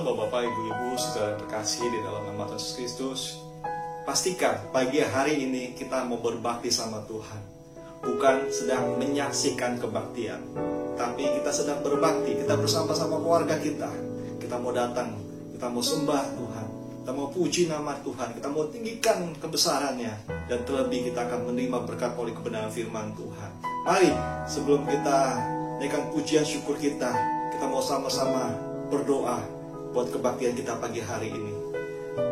Shalom Bapak-Bapak, Ibu-Ibu, saudara terkasih di dalam nama Yesus Kristus. Pastikan pagi hari ini kita mau berbakti sama Tuhan. Bukan sedang menyaksikan kebaktian, tapi kita sedang berbakti. Kita bersama-sama keluarga kita. Kita mau datang, kita mau sembah Tuhan, kita mau puji nama Tuhan, kita mau tinggikan kebesarannya, dan terlebih kita akan menerima berkat oleh kebenaran firman Tuhan. Mari sebelum kita naikkan pujian syukur kita mau sama-sama berdoa buat kebaktian kita pagi hari ini.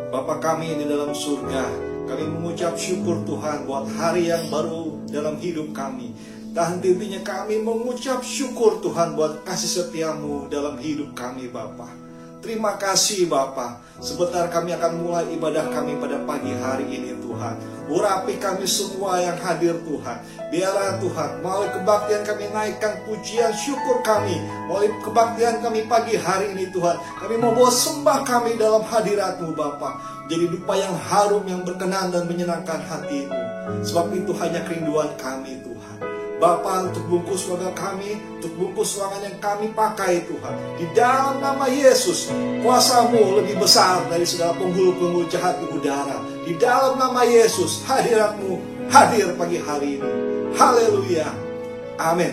Bapa kami di dalam surga, kami mengucap syukur Tuhan buat hari yang baru dalam hidup kami. Dan intinya kami mengucap syukur Tuhan buat kasih setiamu dalam hidup kami Bapa. Terima kasih Bapa. Sebentar kami akan mulai ibadah kami pada pagi hari ini Tuhan. Urapi kami semua yang hadir Tuhan. Biarlah Tuhan, melalui kebaktian kami naikkan pujian syukur kami. Melalui kebaktian kami pagi hari ini Tuhan, kami mau bawa sembah kami dalam hadirat-Mu Bapa. Jadi dupa yang harum, yang berkenan dan menyenangkan hati-Mu. Sebab itu hanya kerinduan kami Tuhan. Bapa, untuk bungkus ruangan kami, untuk bungkus ruangan yang kami pakai Tuhan, di dalam nama Yesus, kuasa-Mu lebih besar dari segala penghulu-penghulu jahat di udara. Di dalam nama Yesus, hadirat-Mu hadir pagi hari ini. Haleluya, amin.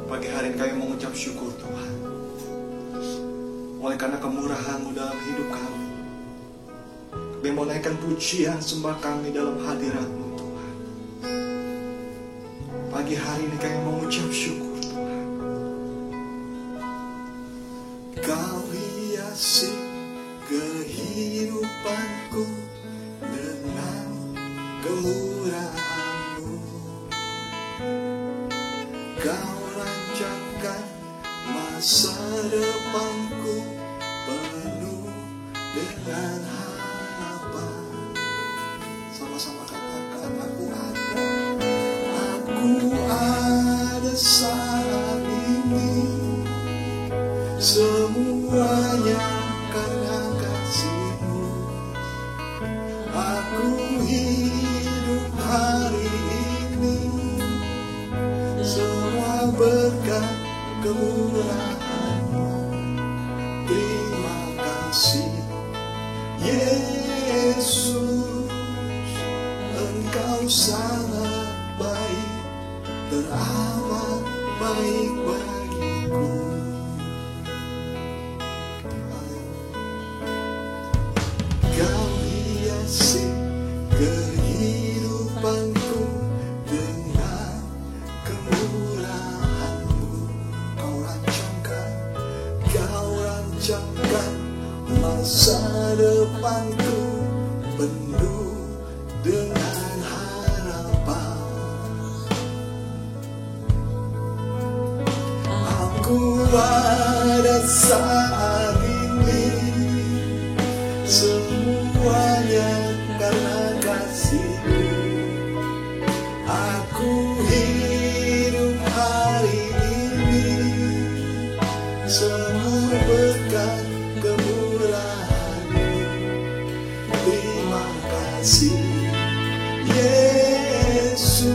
Pagi hari ini kami mengucap syukur Tuhan, oleh karena kemurahan-Mu dalam hidup kami. Kami mau naikkan pujian sembah kami dalam hadirat-Mu Tuhan. Pagi hari ini kami mengucap syukur Tuhan. Kau hiasi kehidupanku dengan kemurahan-Mu. Kau rancangkan masa depanku penuh dengan harapan. Sama-sama katakan, aku ada saat ini, semuanya karena kasih-Mu. Aku hidup hari ini, semua berkat kemurahan-Mu. Terima kasih Yesus, Engkau sangat baik, teramat baik bagiku. Kau hiasi kehidupanku dengan kemurahan-Mu. Kau rancangkan masa depanku penuh dengan harapan. Aku ada saat ini, semuanya karena kasih-Mu. Aku hidup hari ini, semua berkat kemurahan-Mu. Terima kasih Yesus,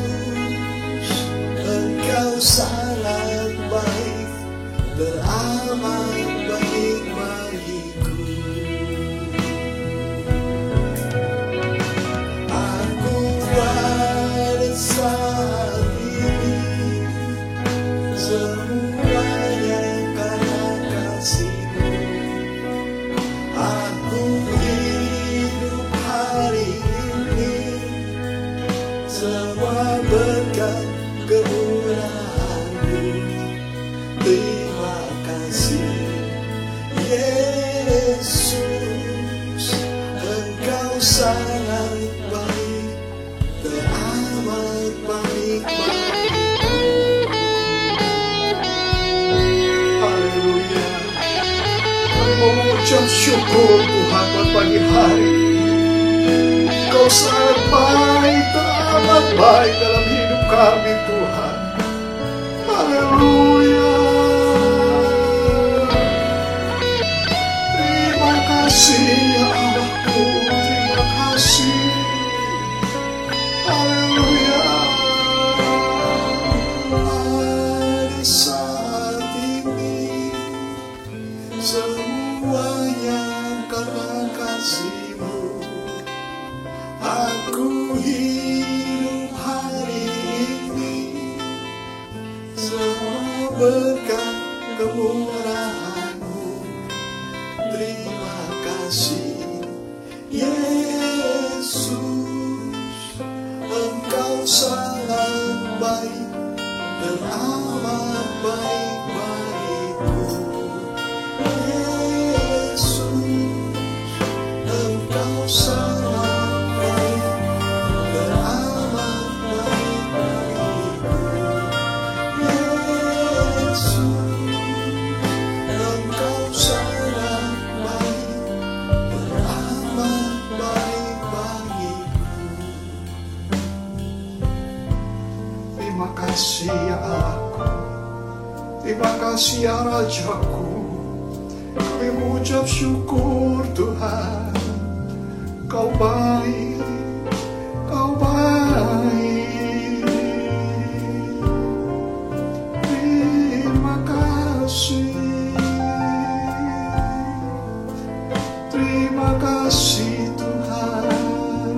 Engkau sangat baik, teramat baik bagiku. Aku ada saat ini, semuanya karena kasih-Mu. Aku hidup hari ini, semua berkat kemurahan-Mu. Terima kasih Yesus, Engkau sangat baik, teramat baik bagiku. Haleluya. Kami mau mengucap syukur Tuhan buat pagi hari. Engkau sangat baik, teramat baik dalam hidup kami Tuhan. Haleluya. Terima kasih ya Allahku, terima kasih. Haleluya. Ada saat ini, semuanya karena kasih-Mu. Aku hidup hari ini, semua berkat kemurahan-Mu. Terima kasih Yesus, Engkau sangat baik dan amat baik bagiku. Yesus, Engkau sangat baik dan amat baik bagiku. Yesus, Engkau sangat baik dan amat baik bagiku. Terima kasih ya Allahku, terima kasih ya Rajaku. Kami mengucap syukur Tuhan, Kau baik, Kau baik. Terima kasih, terima kasih Tuhan,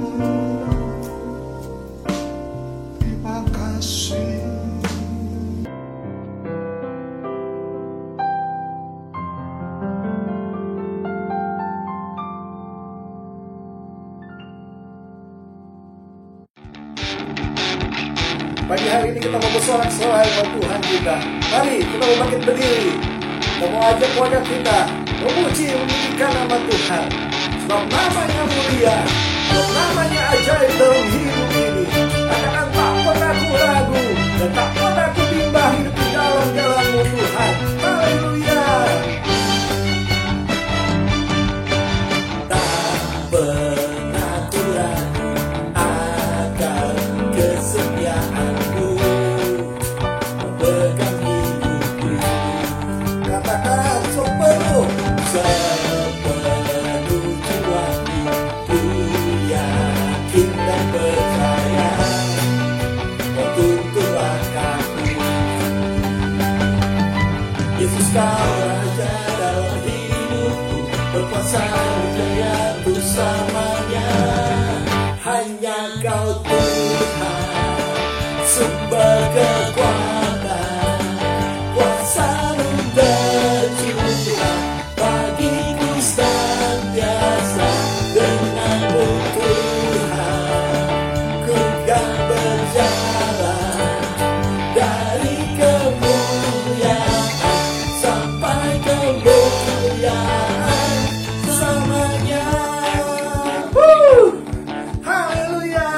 terima kasih. Pagi hari ini kita mau bersorak-sorai buat Tuhan kita. Mari kita mau bangkit berdiri. Kita mau ajak keluarga kita memuji, meninggikan nama Tuhan. Sebab namanya mulia, sebab namanya ajaib dalam hidup ini. Katakan tak pernah ku ragu dan tak pernah ku bimbang hidup di dalam jalan-Mu Tuhan. Haleluya. Tak pernah ku ragu akan kesetiaan-Mu memegang hidupku. Katakan sepenuh Sepenuh jiwaku ku yakin dan percaya Kau tuntun langkahku. Yesus, Kau Raja dalam hidupku, berkuasa jaya untuk selamanya. Hanya Kau Tuhan, sumber kekuatan, kuasa-Mu tercurah bagiku senantiasa. Dengan-Mu Tuhan, ku kan berjalan dari kemuliaan sampai kemuliaan selamanya. haleluya.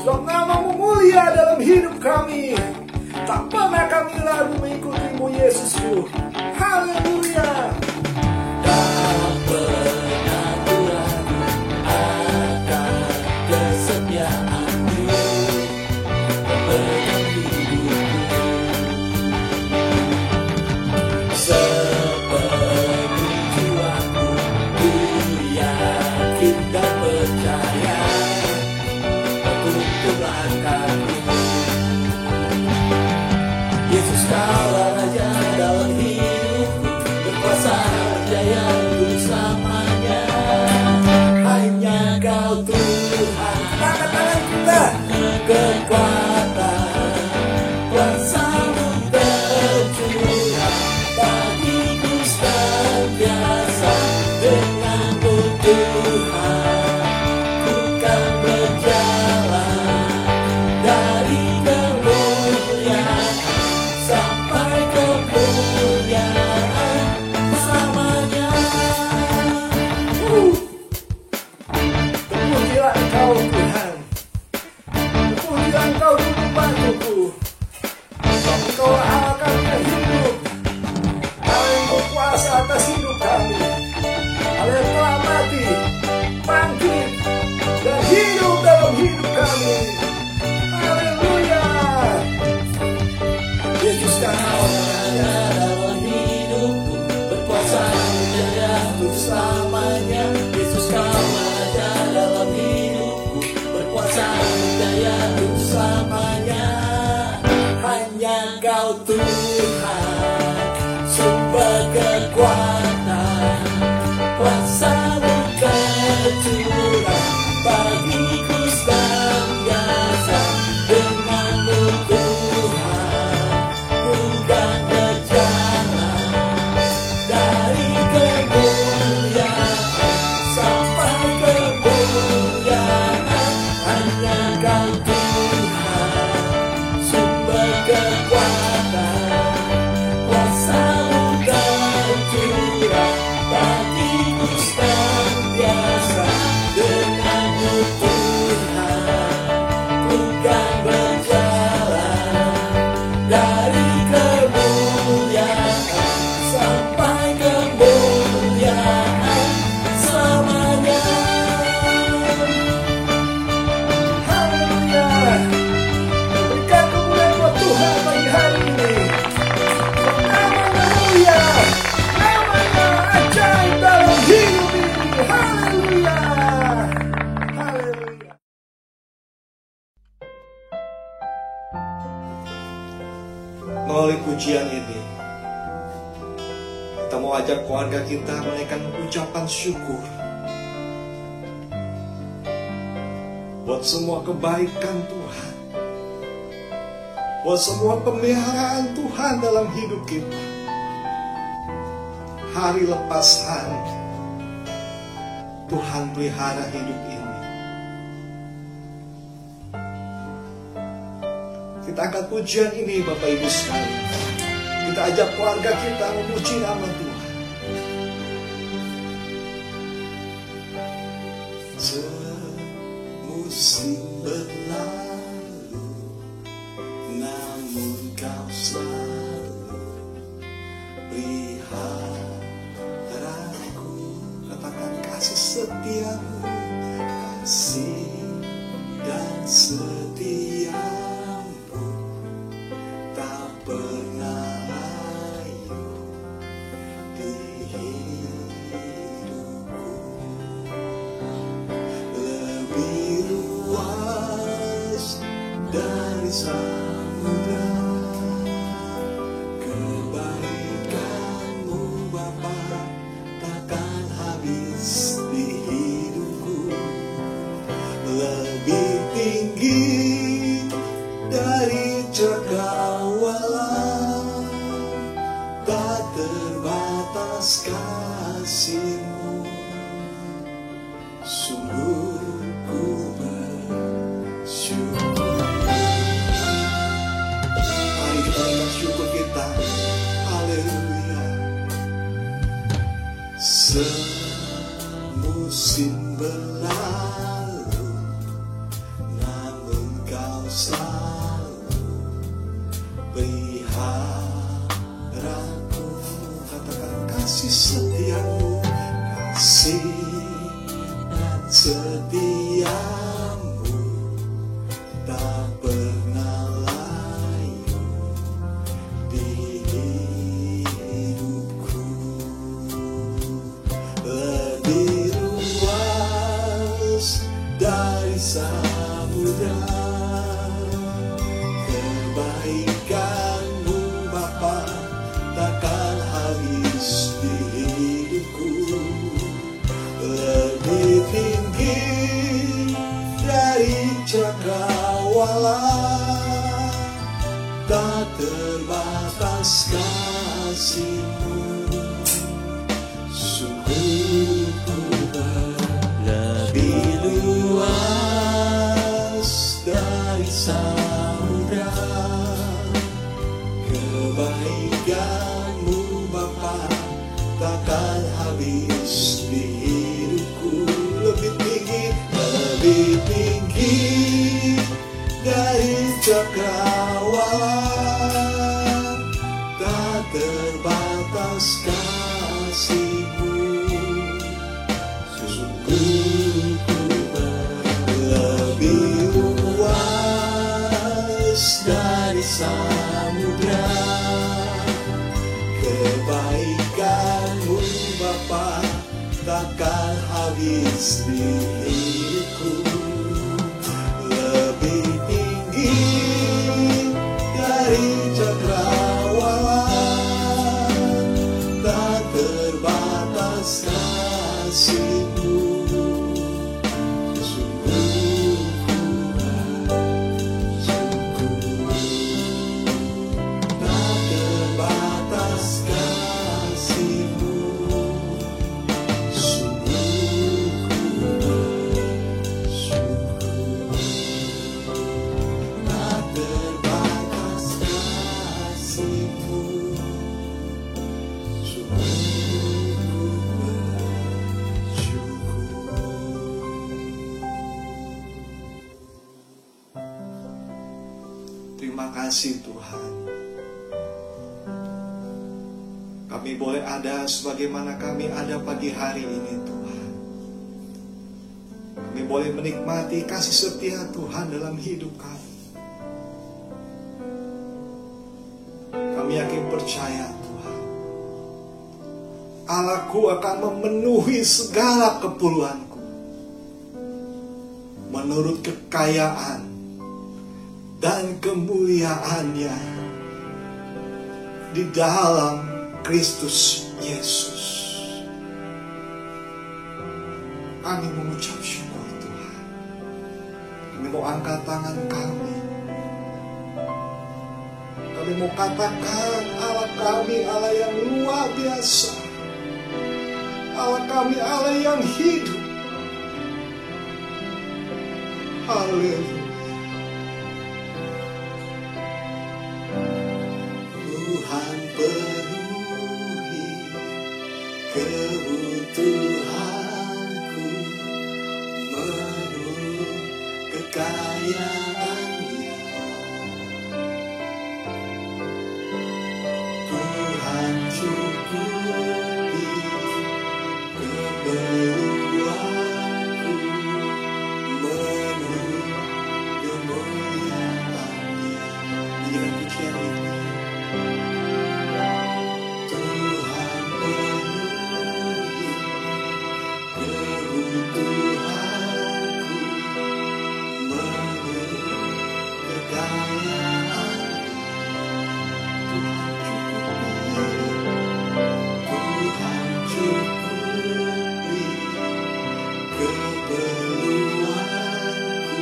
Sebab nama-Mu mulia dalam hidup kami. Tak pernah kami ragu mengikuti-Mu Yesusku. Haleluya. Tak pernah ku ragu akan kesetiaan-Mu memegang hidupku. Sepenuh jiwaku ku yakin dan percaya Kau tuntun langkahku. Yesus, Kaulah Raja dalam hidupku, berkuasa jaya untuk selamanya. Hanya Kau Tuhan, Angkat tangan kita. kekuatan, kuasa-Mu tercurah bagiku senantiasa. Dengan-Mu Tuhan, ku kan berjalan dari kemuliaan sampai kemuliaan selamanya. Terpujilah Engkau Tuhan. Terpujilah Engkau Juru Bantuku. Sebab Engkaulah Allah kami yang hidup, Allah yang berkuasa atas hidup kami, Allah yang telah mati, bangkit, dan hidup dalam hidup kami. Haleluya. Yesus, Kaulah Raja dalam hidupku, berkuasa jaya untuk selamanya. Yesus, Kaulah Raja dalam hidupku, berkuasa jaya untuk selamanya. Hanya Kau Tuhan, sumber kekuatan, pujian ini, kita mau ajak keluarga kita menaikkan ucapan syukur buat semua kebaikan Tuhan, buat semua pemeliharaan Tuhan dalam hidup kita. Hari lepas hari Tuhan pelihara hidup ini. Kita angkat pujian ini Bapak Ibu sekalian. Kita ajak keluarga kita memuji nama Tuhan. Semusim berlalu, namun kau selalu peliharaku. Katakan kasih setiamu, Kasih dan setiamu tak pernah layu di hidupku. Lebih luas dari samudra kebaikanmu Bapa, takkan habis di hidupku. Lebih tinggi dari cakrawala, tak terbatas kasih-Mu. Sungguh ku bersyukur. mari kita naikkan syukur kita. Haleluya. Semusim berlalu, namun kau selalu peliharaku. Katakan Kasih setiamu, kasih dan setiamu tak pernah layu di hidupku. Lebih luas dari samudra kebaikanmu Bapa, takkan habis di hidupku. Lebih tinggi dari cakrawala, tak terbatas kasih-Mu. Sungguh ku lebih luas dari samudra kebaikanmu Bapa, takkan habis di hidupku. Lebih tinggi dari cakrawala, tak terbatas kasih-Mu. Sungguh ku lebih luas dari samudra kebaikanmu Bapa, takkan habis di hidupku. Lebih tinggi dari cakrawala, tak terbatas kasih-Mu. Sungguh ku bersyukur. Tak terbatas kasih-Mu. Terima kasih Tuhan. Kami boleh ada sebagaimana kami ada pagi hari ini Tuhan. Kami boleh menikmati kasih setia Tuhan dalam hidup kami. Kami yakin percaya Tuhan, Allahku akan memenuhi segala keperluanku menurut kekayaan dan kemuliaannya di dalam Kristus Yesus. Kami mengucap syukur Tuhan. Kami mau angkat tangan kami. Kami mau katakan Allah kami Allah yang luar biasa. Allah kami Allah yang hidup. Haleluya. Tuhan penuhi kebutuhanku menurut kekayaan-Nya. Tuhan cukupi keperluanku menurut kemuliaan-Nya. Dengan pujian ini. Tuhan penuhi kebutuhanku menurut kekayaan-Nya. Tuhan cukupi keperluanku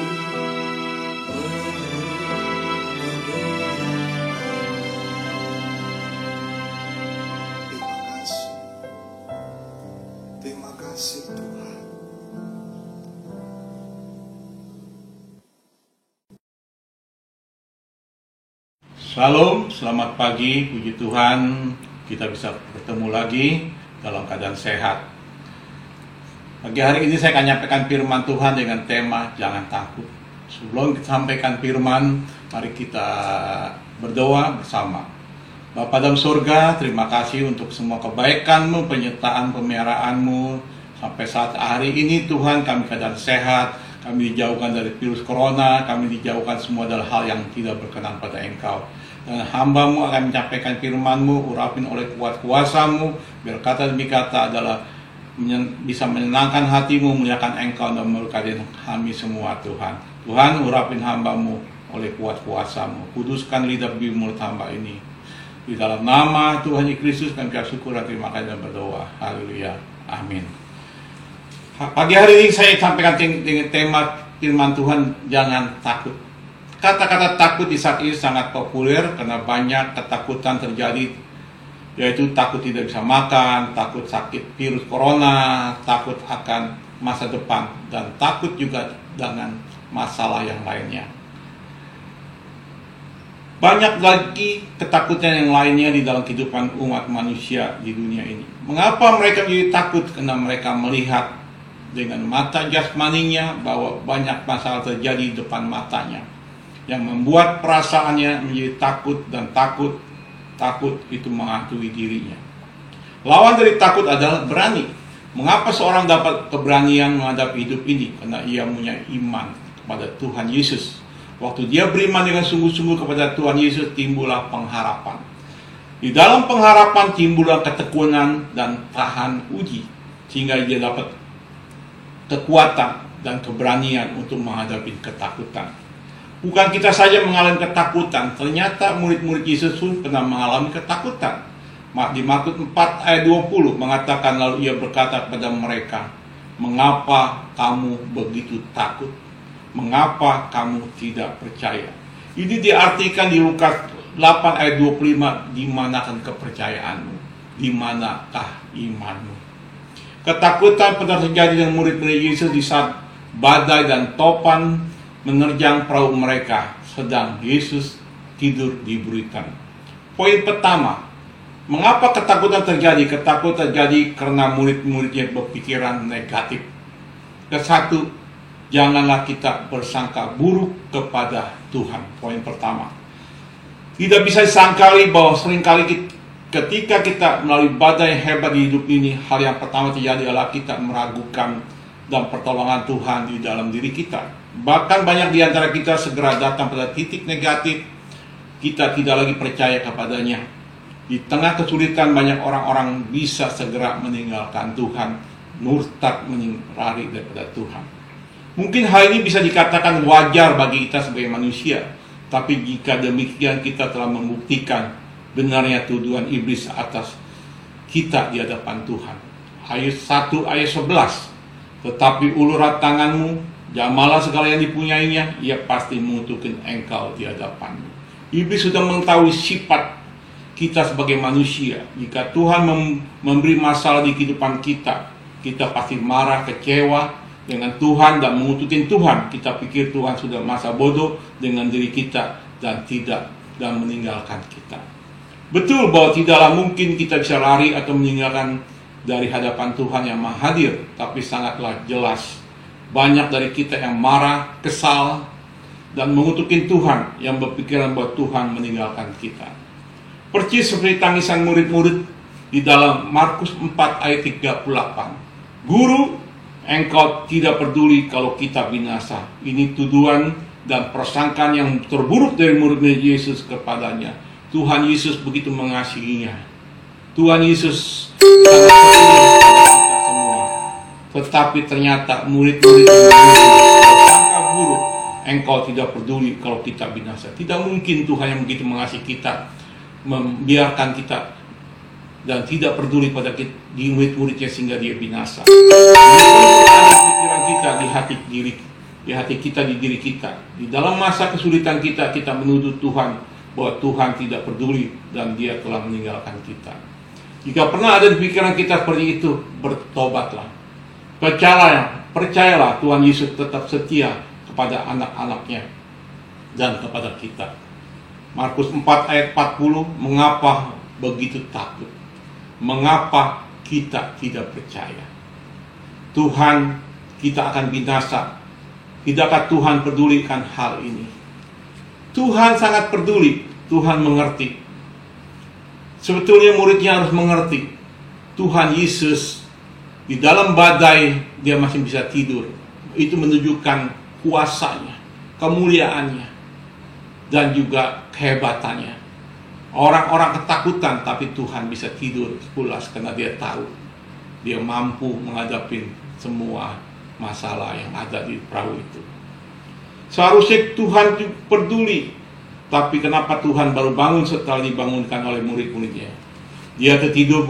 menurut kemuliaan-Nya. Terima kasih Tuhan. Shalom, selamat pagi, puji Tuhan kita bisa bertemu lagi dalam keadaan sehat. Pagi hari ini saya akan menyampaikan firman Tuhan dengan tema jangan takut. Sebelum kita sampaikan firman, mari kita berdoa bersama. Bapa dalam surga, terima kasih untuk semua kebaikan-Mu, penyertaan, pemeliharaan-Mu. Sampai saat hari ini Tuhan kami keadaan sehat, kami dijauhkan dari virus corona, kami dijauhkan semua dari hal yang tidak berkenan pada Engkau. Dan hamba-Mu akan menyampaikan firman-Mu, urapin oleh kuat kuasa-Mu, biar kata demi kata adalah bisa menyenangkan hati-Mu, memuliakan Engkau dan memberkati kami semua Tuhan. Tuhan, urapin hamba-Mu oleh kuat kuasa-Mu, kuduskan lidah bibir mulut hamba ini. Di dalam nama Tuhan Yesus Kristus kami bersyukur dan terima kasih dan berdoa. Haleluya. Amin. Pagi hari ini saya sampaikan dengan tema firman Tuhan, jangan takut. Kata-kata takut di saat ini sangat populer karena banyak ketakutan terjadi, yaitu takut tidak bisa makan, takut sakit virus corona, takut akan masa depan, dan takut juga dengan masalah yang lainnya. Banyak lagi ketakutan yang lainnya di dalam kehidupan umat manusia di dunia ini. Mengapa mereka menjadi takut? Karena mereka melihat dengan mata jasmaninya bahwa banyak masalah terjadi di depan matanya, yang membuat perasaannya menjadi takut, dan takut itu menghantui dirinya. Lawan dari takut adalah berani. Mengapa seorang dapat keberanian menghadapi hidup ini? Karena ia punya iman kepada Tuhan Yesus. Waktu dia beriman dengan sungguh-sungguh kepada Tuhan Yesus, timbullah pengharapan. Di dalam pengharapan timbullah ketekunan dan tahan uji, sehingga dia dapat kekuatan dan keberanian untuk menghadapi ketakutan. Bukan kita saja mengalami ketakutan, ternyata murid-murid Yesus pun pernah mengalami ketakutan. Di Markus 4 ayat 20 mengatakan, lalu ia berkata kepada mereka, mengapa kamu begitu takut? Mengapa kamu tidak percaya? Ini diartikan di Lukas 8 ayat 25, di manakah kepercayaanmu? Di manakah imanmu? Ketakutan pernah terjadi dengan murid-murid Yesus di saat badai dan topan menerjang perahu mereka, sedang Yesus tidur di buritan. Poin pertama, mengapa ketakutan terjadi? Ketakutan terjadi karena murid-muridnya berpikiran negatif. Kesatu, janganlah kita bersangka buruk kepada Tuhan. Poin pertama. Tidak bisa disangkali bahwa seringkali ketika kita melalui badai hebat di hidup ini, hal yang pertama terjadi adalah kita meragukan dan pertolongan Tuhan di dalam diri kita. Bahkan banyak di antara kita segera datang pada titik negatif, kita tidak lagi percaya kepadanya. Di tengah kesulitan banyak orang-orang bisa segera meninggalkan Tuhan, murtad lari daripada Tuhan. Mungkin hal ini bisa dikatakan wajar bagi kita sebagai manusia, tapi jika demikian kita telah membuktikan benarnya tuduhan iblis atas kita di hadapan Tuhan. Ayat 1 ayat 11. Tetapi ulurat tanganmu, jamalah segala yang dipunyainya, ia pasti mengutukkan engkau di hadapanmu. Iblis sudah mengetahui sifat kita sebagai manusia. Jika Tuhan memberi masalah di kehidupan kita, kita pasti marah, kecewa dengan Tuhan dan mengutukin Tuhan. Kita pikir Tuhan sudah masa bodoh dengan diri kita dan meninggalkan kita. Betul bahwa tidaklah mungkin kita bisa lari atau meninggalkan dari hadapan Tuhan yang Maha Hadir, tapi sangatlah jelas banyak dari kita yang marah, kesal, dan mengutukin Tuhan, yang berpikiran bahwa Tuhan meninggalkan kita. Persis seperti tangisan murid-murid di dalam Markus 4 ayat 38. Guru, engkau tidak peduli kalau kita binasa. Ini tuduhan dan persangkaan yang terburuk dari murid-murid Yesus kepadanya. Tuhan Yesus begitu mengasihinya. Tuhan Yesus sangat peduli kepada kita semua. Tetapi ternyata murid-murid bersangka buruk. Engkau tidak peduli kalau kita binasa. Tidak mungkin Tuhan yang begitu mengasihi kita membiarkan kita dan tidak peduli pada di murid-muridnya sehingga dia binasa. Ada pikiran kita di hati kita, di diri kita. Di dalam masa kesulitan kita menuduh Tuhan bahwa Tuhan tidak peduli dan dia telah meninggalkan kita. Jika pernah ada di pikiran kita seperti itu, bertobatlah. Percayalah Tuhan Yesus tetap setia kepada anak-anaknya dan kepada kita. Markus 4 ayat 40, mengapa begitu takut? Mengapa kita tidak percaya? Tuhan, kita akan binasa. Tidakkah Tuhan pedulikan hal ini? Tuhan sangat peduli. Tuhan mengerti. Sebetulnya muridnya harus mengerti. Tuhan Yesus di dalam badai dia masih bisa tidur. Itu menunjukkan kuasanya, kemuliaannya, dan juga kehebatannya. Orang-orang ketakutan, tapi Tuhan bisa tidur pulas karena dia tahu dia mampu menghadapi semua masalah yang ada di perahu itu. Seharusnya Tuhan peduli, tapi kenapa Tuhan baru bangun setelah dibangunkan oleh murid-muridnya? Dia tertidur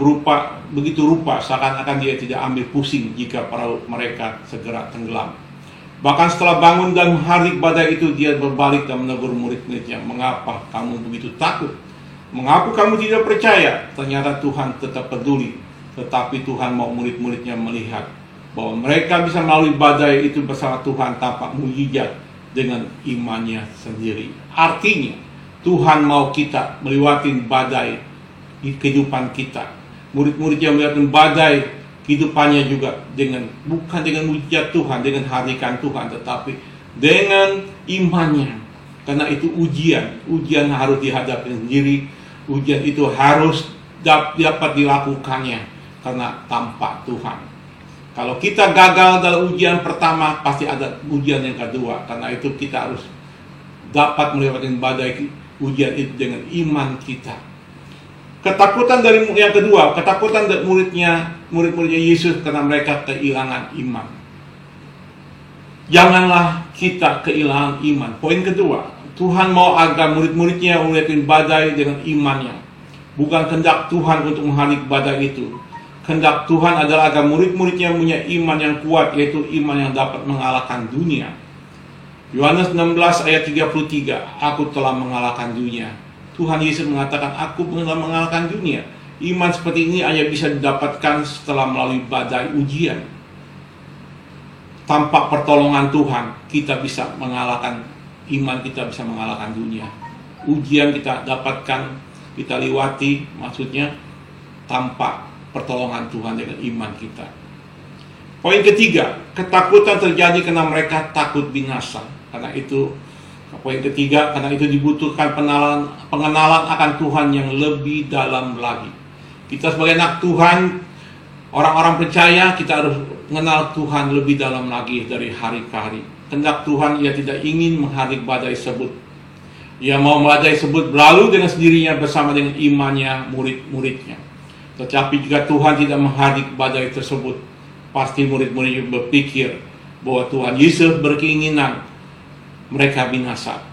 begitu rupa seakan-akan dia tidak ambil pusing jika perahu mereka segera tenggelam. Bahkan setelah bangun dan menghardik badai itu, dia berbalik dan menegur murid-muridnya, mengapa kamu begitu takut? Mengapa kamu tidak percaya? Ternyata Tuhan tetap peduli, tetapi Tuhan mau murid-muridnya melihat bahwa mereka bisa melalui badai itu bersama Tuhan tanpa mujizat dengan imannya sendiri. Artinya, Tuhan mau kita melewati badai di kehidupan kita. Murid-muridnya melewati badai kehidupannya juga bukan dengan mujizat Tuhan, dengan harikan Tuhan, tetapi dengan imannya. Karena itu ujian harus dihadapi sendiri, ujian itu harus dapat dilakukannya karena tanpa Tuhan. Kalau kita gagal dalam ujian pertama, pasti ada ujian yang kedua. Karena itu kita harus dapat melewati badai ujian itu dengan iman kita. Ketakutan dari yang kedua, ketakutan dari murid-muridnya Yesus karena mereka kehilangan iman. Janganlah kita kehilangan iman. Poin kedua, Tuhan mau agar murid-muridnya melewati badai dengan imannya. Bukan kehendak Tuhan untuk menghalangi badai itu. Kehendak Tuhan adalah agar murid-muridnya punya iman yang kuat, yaitu iman yang dapat mengalahkan dunia. Yohanes 16 ayat 33, aku telah mengalahkan dunia. Tuhan Yesus mengatakan, aku telah mengalahkan dunia. Iman seperti ini hanya bisa didapatkan setelah melalui badai ujian. Tanpa pertolongan Tuhan, kita bisa mengalahkan, iman kita bisa mengalahkan dunia. Ujian kita dapatkan, kita lewati, maksudnya tanpa pertolongan Tuhan dengan iman kita. Poin ketiga, ketakutan terjadi karena mereka takut binasa. Karena itu, poin ketiga, karena itu dibutuhkan pengenalan akan Tuhan yang lebih dalam lagi. Kita sebagai anak Tuhan, orang-orang percaya, kita harus mengenal Tuhan lebih dalam lagi dari hari ke hari. Kehendak Tuhan, ia tidak ingin menghadik badai tersebut. Ia mau badai tersebut berlalu dengan sendirinya bersama dengan imannya murid-muridnya. Tetapi jika Tuhan tidak menghadik badai tersebut, pasti murid-muridnya berpikir bahwa Tuhan Yesus berkeinginan mereka binasa.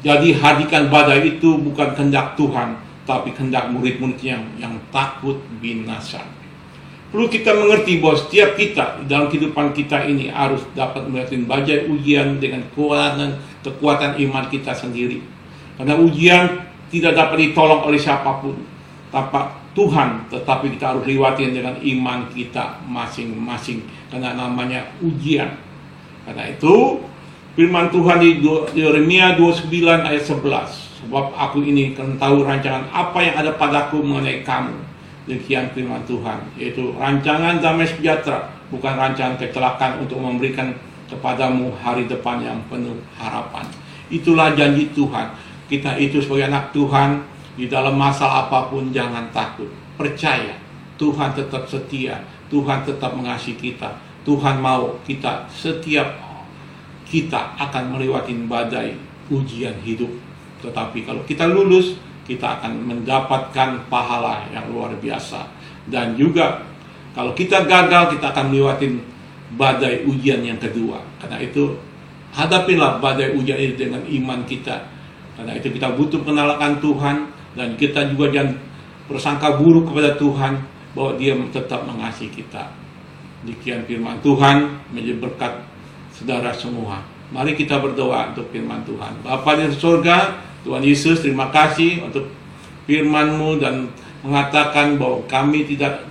Jadi hadikan badai itu bukan kehendak Tuhan, tapi kehendak murid-muridnya yang takut binasa. Perlu kita mengerti bahwa setiap kita dalam kehidupan kita ini harus dapat melewati badai ujian dengan kekuatan iman kita sendiri. Karena ujian tidak dapat ditolong oleh siapapun tanpa Tuhan, tetapi kita harus lewatin dengan iman kita masing-masing, karena namanya ujian. Karena itu firman Tuhan di Yeremia 29 ayat 11, sebab aku ini akan tahu rancangan apa yang ada padaku mengenai kamu. Demikian firman Tuhan, yaitu rancangan damai sejahtera, bukan rancangan kecelakaan, untuk memberikan kepadamu hari depan yang penuh harapan. Itulah janji Tuhan. Kita itu sebagai anak Tuhan, di dalam masalah apapun jangan takut. Percaya, Tuhan tetap setia, Tuhan tetap mengasihi kita. Tuhan mau kita, setiap kita akan melewati badai ujian hidup. Tetapi kalau kita lulus, kita akan mendapatkan pahala yang luar biasa. Dan juga kalau kita gagal, kita akan melewati badai ujian yang kedua. Karena itu hadapilah badai ujian itu dengan iman kita. Karena itu kita butuh pengenalan Tuhan, dan kita juga jangan bersangka buruk kepada Tuhan bahwa Dia tetap mengasihi kita. Demikian firman Tuhan menjadi berkat saudara semua. Mari kita berdoa untuk firman Tuhan. Bapa di surga, Tuhan Yesus, terima kasih untuk firman-Mu dan mengatakan bahwa kami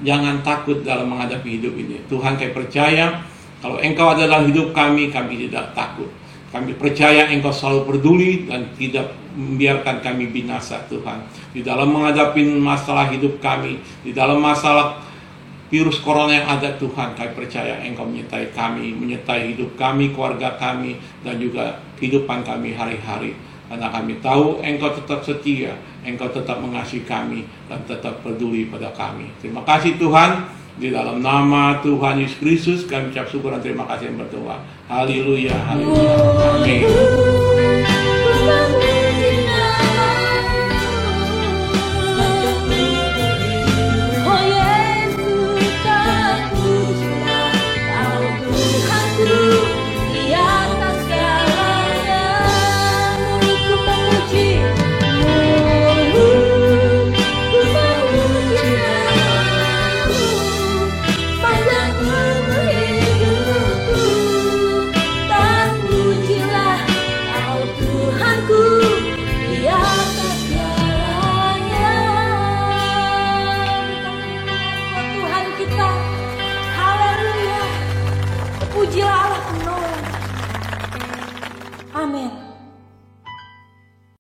jangan takut dalam menghadapi hidup ini. Tuhan, kami percaya kalau Engkau adalah hidup kami tidak takut. Kami percaya Engkau selalu peduli dan tidak membiarkan kami binasa, Tuhan. Di dalam menghadapi masalah hidup kami, di dalam masalah virus corona yang ada, Tuhan, kami percaya Engkau menyertai kami, menyertai hidup kami, keluarga kami, dan juga kehidupan kami hari-hari. Karena kami tahu Engkau tetap setia, Engkau tetap mengasihi kami, dan tetap peduli pada kami. Terima kasih Tuhan, di dalam nama Tuhan Yesus Kristus kami ucap syukur dan terima kasih yang berdoa. Haleluya, haleluya, amin. Pujilah Allah penolong. Amin.